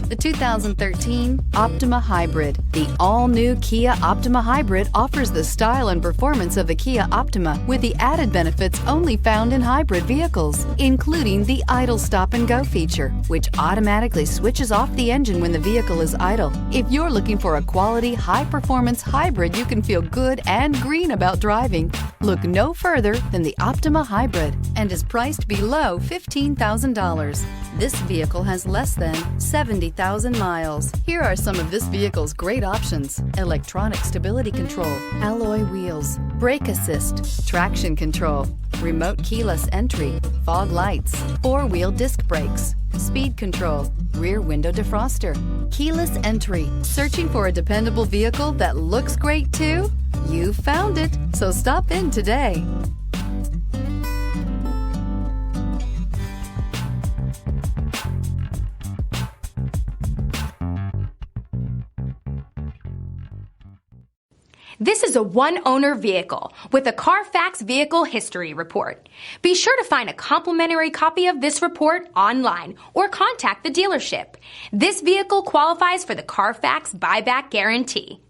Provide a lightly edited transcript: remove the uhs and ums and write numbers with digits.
The 2013 Optima Hybrid. The all-new Kia Optima Hybrid offers the style and performance of the Kia Optima with the added benefits only found in hybrid vehicles, including the idle stop and go feature, which automatically switches off the engine when the vehicle is idle. If you're looking for a quality, high-performance hybrid you can feel good and green about driving, look no further than the Optima Hybrid, and is priced below $15,000. This vehicle has less than 70,000 miles. Here are some of this vehicle's great options: electronic stability control, alloy wheels, brake assist, traction control, remote keyless entry, fog lights, four-wheel disc brakes, speed control, rear window defroster, keyless entry. Searching for a dependable vehicle that looks great too? You found it, so stop in today. This is a one-owner vehicle with a CARFAX Vehicle History Report. Be sure to find a complimentary copy of this report online or contact the dealership. This vehicle qualifies for the CARFAX Buyback Guarantee.